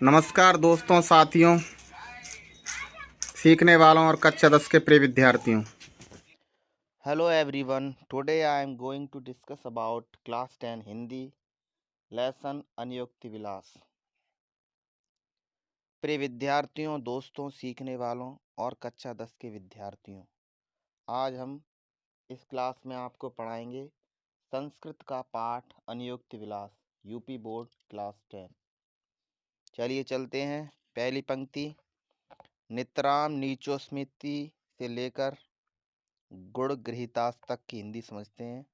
नमस्कार दोस्तों, साथियों, सीखने वालों और कक्षा 10 के प्रिय विद्यार्थियों। Hello everyone. Today I am going to discuss about class 10 Hindi lesson अनियुक्ति विलास। प्रिय विद्यार्थियों, दोस्तों, सीखने वालों और कक्षा 10 के विद्यार्थियों, आज हम इस क्लास में आपको पढ़ाएंगे संस्कृत का पाठ अनियुक्ति विलास यूपी बोर्ड क्लास 10। चलिए चलते हैं। पहली पंक्ति, नितराम नीचोस्मिति से लेकर गुण गृहीतास तक की हिंदी समझते हैं।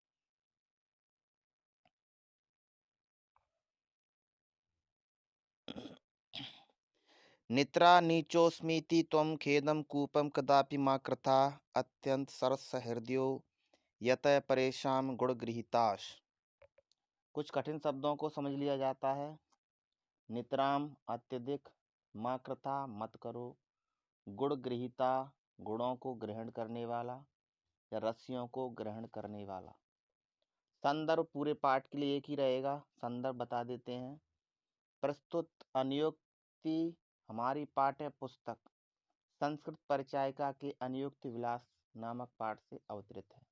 नित्रा नीचोस्मीति त्वं खेदं कूपं कदापि मा कृथा अत्यंत सरस हृदयो यतः परेशान गुणगृहीताश। कुछ कठिन शब्दों को समझ लिया जाता है। नितराम अत्यधिक, मा कृथा मत करो, गुणगृहीता गुणों को ग्रहण करने वाला या रस्सियों को ग्रहण करने वाला। संदर्भ पूरे पाठ के लिए एक ही रहेगा, संदर्भ बता देते हैं। प्रस्तुत अनियुक्ति हमारी पाठ्य पुस्तक संस्कृत परिचायिका के अनियुक्ति विलास नामक पाठ से अवतरित है।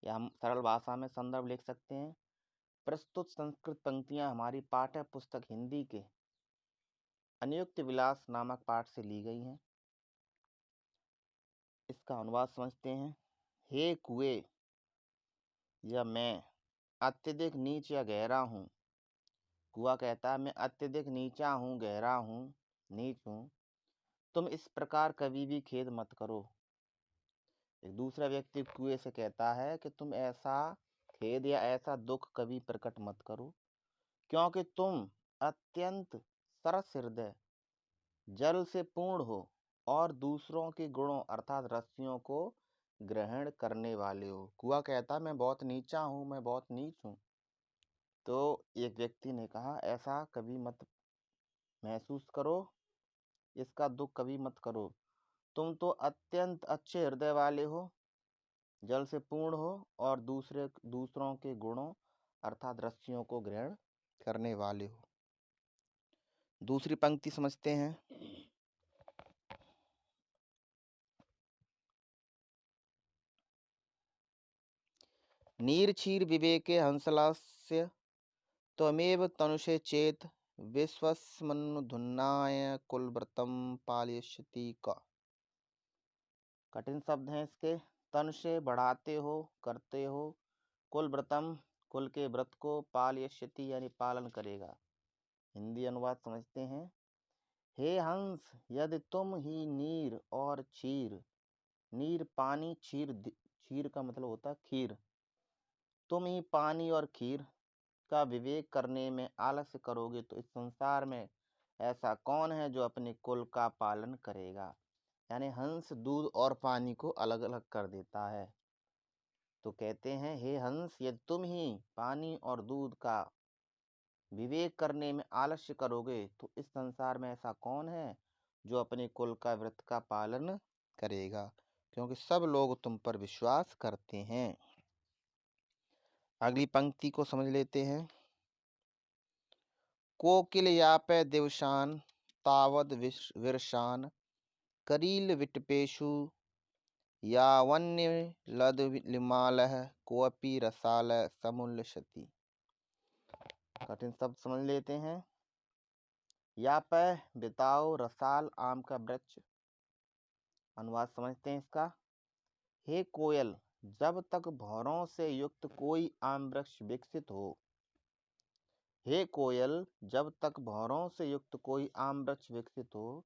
या हम सरल भाषा में संदर्भ लिख सकते हैं। प्रस्तुत संस्कृत पंक्तियां हमारी पाठ्य पुस्तक हिंदी के अनियुक्ति विलास नामक पाठ से ली गई हैं। इसका अनुवाद समझते हैं। हे कुएं या मैं अत्यधिक नीच या गहरा हूँ। कुआ कहता है मैं अत्यधिक नीचा हूँ, गहरा हूँ, नीच हूँ। तुम इस प्रकार कभी भी खेद मत करो। एक दूसरा व्यक्ति कुएं से कहता है कि तुम ऐसा खेद या ऐसा दुख कभी प्रकट मत करो, क्योंकि तुम अत्यंत सरस हृदय, जल से पूर्ण हो और दूसरों के गुणों अर्थात रस्सियों को ग्रहण करने वाले हो। कुआ कहता मैं बहुत नीचा हूँ, मैं बहुत नीच हूँ। तो एक व्यक्ति ने कहा ऐसा कभी मत महसूस करो, इसका दुख कभी मत करो। तुम तो अत्यंत अच्छे हृदय वाले हो, जल से पूर्ण हो और दूसरों के गुणों अर्थात रस्सियों को ग्रहण करने वाले हो। दूसरी पंक्ति समझते हैं। नीरक्षीर विवेके हंसलास्य त्वमेव तनुषे चेत विश्वस्मन्नुधुनाय कुलव्रतम पालयिष्यति का। कठिन शब्द हैं इसके। तन से बढ़ाते हो, करते हो, कुल व्रतम कुल के व्रत को, पालयिष्यति यानी पालन करेगा। हिंदी अनुवाद समझते हैं। हे हंस, यदि तुम ही नीर और क्षीर, नीर पानी, क्षीर का मतलब होता है खीर, तुम ही पानी और खीर का विवेक करने में आलस्य करोगे तो इस संसार में ऐसा कौन है जो अपने कुल का पालन करेगा। यानी हंस दूध और पानी को अलग अलग कर देता है। तो कहते हैं हे हंस, यदि तुम ही पानी और दूध का विवेक करने में आलस्य करोगे तो इस संसार में ऐसा कौन है जो अपने कुल का व्रत का पालन करेगा, क्योंकि सब लोग तुम पर विश्वास करते हैं। अगली पंक्ति को समझ लेते हैं। कोकिल यापै दिवशान तावद विरशान करील विटपेशु यावन्यलदलिमालः कोऽपि रसाल समुल्लसति। कठिन शब्द समझ लेते हैं। यापै बिताओ, रसाल आम का वृक्ष। अनुवाद समझते हैं इसका। हे कोयल, जब तक भौरों से युक्त कोई आम वृक्ष विकसित हो, हे कोयल, जब तक भौरों से युक्त कोई आम वृक्ष विकसित हो,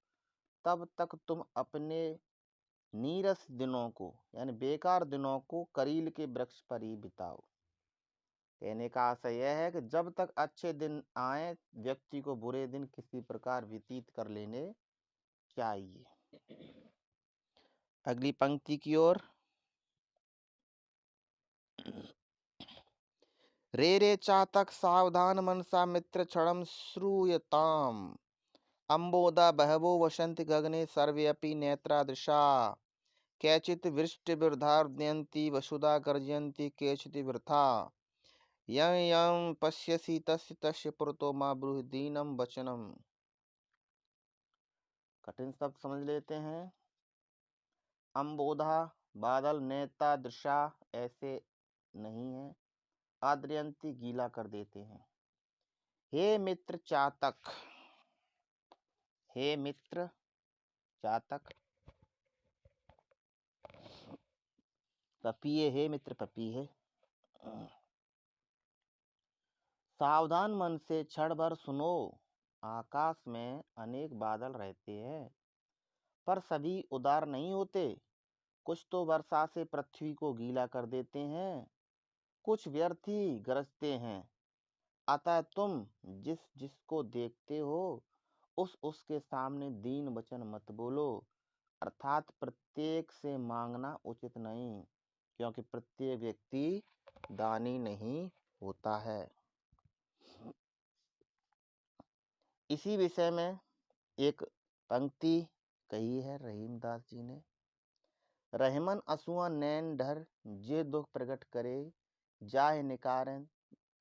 तब तक तुम अपने नीरस दिनों को यानी बेकार दिनों को करील के वृक्ष पर ही बिताओ। कहने का आशय यह है कि जब तक अच्छे दिन आए, व्यक्ति को बुरे दिन किसी प्रकार व्यतीत कर लेने चाहिए। अगली पंक्ति की ओर। रे रे चातक सावधान मनसा मित्र क्षणम श्रूयताम अम्बोदा बहवो वसंति गगने सर्वे अपि नेत्रादृशा केचित् वृष्टिर्विधार्दयन्ति वसुधा गर्जयन्ति केचित् वृथा यं यं पश्यसि तस्य तस्य पुरतो मा ब्रूहि दीनं वचनम्। कठिन शब्द समझ लेते हैं। अम्बोधा, बादल, नेता, दृशा ऐसे नहीं है। आद्रयंती गीला कर देते हैं। हे मित्र चातक, हे मित्र चातक, पपीहे, हे मित्र पपीहे। सावधान मन से क्षण भर सुनो। आकाश में अनेक बादल रहते हैं, पर सभी उदार नहीं होते। कुछ तो वर्षा से पृथ्वी को गीला कर देते हैं, कुछ व्यर्थ ही गरजते हैं। अतः तुम जिस जिसको देखते हो उसके सामने दीन वचन मत बोलो, अर्थात प्रत्येक से मांगना उचित नहीं, क्योंकि प्रत्येक व्यक्ति दानी नहीं होता है। इसी विषय में एक पंक्ति कही है रहीमदास जी ने। रहमन असुआ नैन ढर जे दुख प्रकट करे, जाहे निकारन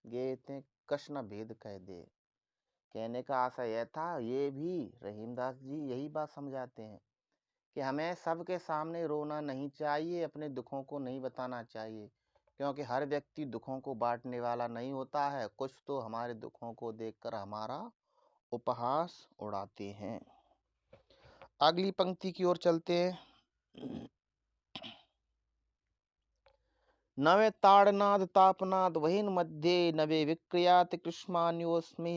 गे ते कृष्ण भेद कह दे। कहने का आशय यह था, ये भी रहीमदास जी यही बात समझाते हैं कि हमें सबके सामने रोना नहीं चाहिए, अपने दुखों को नहीं बताना चाहिए, क्योंकि हर व्यक्ति दुखों को बांटने वाला नहीं होता है। कुछ तो हमारे दुखों को देखकर हमारा उपहास उड़ाते हैं। अगली पंक्ति की ओर चलते हैं। नवे ताड़नाद तापनाद वहीन मध्ये नवे विक्रियात कृष्मान्योस्मि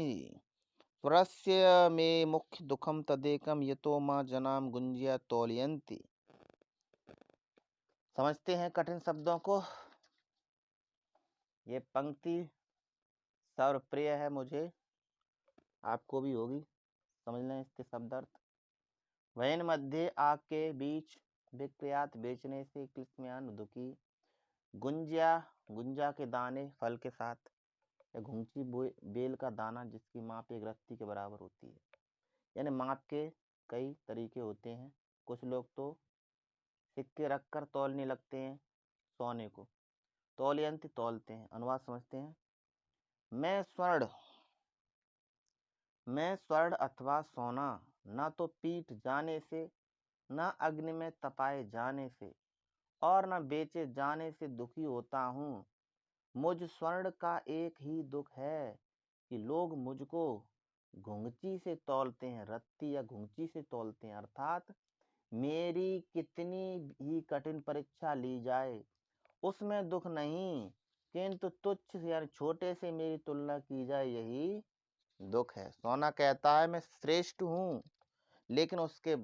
स्वरस्य में मुख्य दुखम तदेकम यतो मां जनाम गुंजिया तौलयंती। समझते हैं कठिन शब्दों को। ये पंक्ति सर्वप्रिय है मुझे, आपको भी होगी। समझ लें इसके शब्दार्थ। वहीन मध्य आग के बीच विक्रियात बेचने से कृष्मान दुखी। गुंजिया, गुंजा के दाने फल के साथ, या घुंची बेल का दाना जिसकी माप एक रत्ती के बराबर होती है। यानी माप के कई तरीके होते हैं। कुछ लोग तो सिक्के रखकर तौलने लगते हैं सोने को, तौलियंत तौलते हैं। अनुवाद समझते हैं। मैं स्वर्ण अथवा सोना न तो पीट जाने से, न अग्नि में तपाए जाने से, और न बेचे जाने से दुखी होता हूँ। मुझ स्वर्ण का एक ही दुख है कि लोग मुझको घुंघची से तौलते हैं, रत्ती या घुंघची से तौलते हैं। अर्थात मेरी कितनी ही कठिन परीक्षा ली जाए उसमें दुख नहीं, किंतु तुच्छ या छोटे से मेरी तुलना की जाए यही दुख है। सोना कहता है मैं श्रेष्ठ हूँ, लेकिन उसके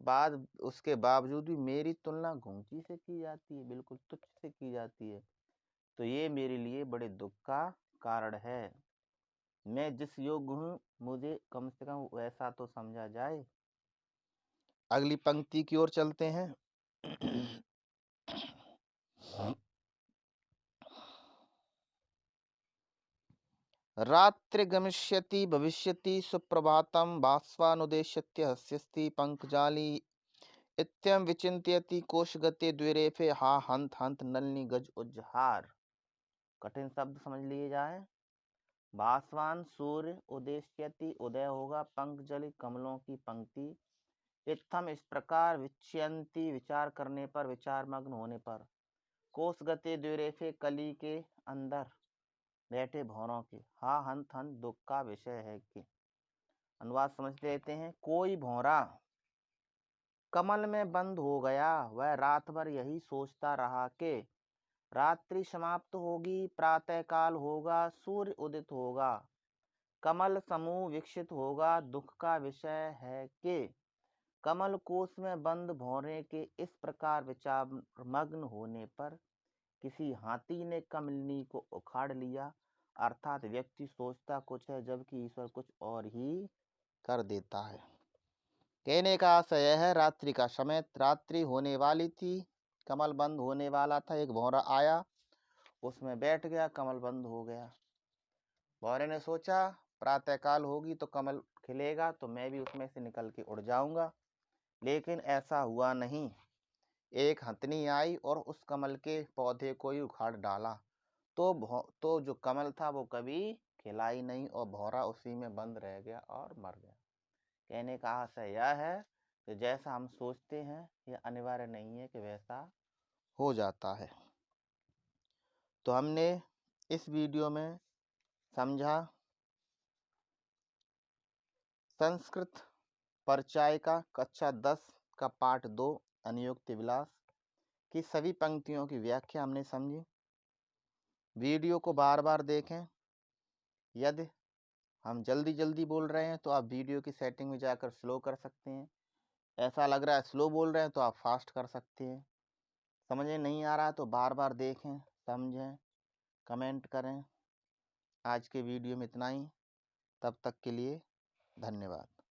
बावजूद भी मेरी तुलना घुंघची से की जाती है, बिल्कुल तुच्छ से की जाती है। तो ये मेरे लिए बड़े दुख का कारण है। मैं जिस योग्य हूँ मुझे कम से कम वैसा तो समझा जाए। अगली पंक्ति की ओर चलते हैं। रात्रि गमिष्यति भविष्यति सुप्रभातम भास्वानुदेश्यत्य हस्यस्ति पंकजाली इत्यम विचिंत्यति कोशगते द्विरेफे हा हंत हंत नलनी गज उज्जहार। कठिन शब्द समझ लिए जाए। भास्वान सूर्य, उदेश्यति उदय होगा, पंकजलि कमलों की पंक्ति, इत्थम इस प्रकार, विच्यंती विचार करने पर, विचार मग्न होने पर, कोशगते द्विरेफे कली के अंदर बैठे भौरों के, हा हंत हंत दुख का विषय है कि। अनुवाद समझ लेते हैं। कोई भौरा कमल में बंद हो गया, वह रात भर यही सोचता रहा कि रात्रि समाप्त होगी, प्रातः काल होगा, सूर्य उदित होगा, कमल समूह विकसित होगा। दुख का विषय है कि कमल कोश में बंद भौरे के इस प्रकार विचार मग्न होने पर किसी हाथी ने कमलिनी को उखाड़ लिया। अर्थात व्यक्ति सोचता कुछ है जबकि ईश्वर कुछ और ही कर देता है। कहने का आशय है, रात्रि का समय, रात्रि होने वाली थी, कमल बंद होने वाला था। एक भौरा आया, उसमें बैठ गया, कमल बंद हो गया। भौरे ने सोचा प्रातःकाल होगी तो कमल खिलेगा, तो मैं भी उसमें से निकल के उड़ जाऊंगा। लेकिन ऐसा हुआ नहीं। एक हंसनी आई और उस कमल के पौधे को ही उखाड़ डाला, तो जो कमल था वो कभी खिला ही नहीं और भौरा उसी में बंद रह गया और मर गया। कहने का आशय यह है तो जैसा हम सोचते हैं यह अनिवार्य नहीं है कि वैसा हो जाता है। तो हमने इस वीडियो में समझा संस्कृत परिचायिका कक्षा 10 का पाठ 2 अनियुक्त विलास की सभी पंक्तियों की व्याख्या हमने समझी। वीडियो को बार बार देखें। यदि हम जल्दी बोल रहे हैं तो आप वीडियो की सेटिंग में जाकर स्लो कर सकते हैं। ऐसा लग रहा है स्लो बोल रहे हैं तो आप फास्ट कर सकते हैं। समझ में नहीं आ रहा है तो बार बार देखें, समझें, कमेंट करें। आज के वीडियो में इतना ही। तब तक के लिए धन्यवाद।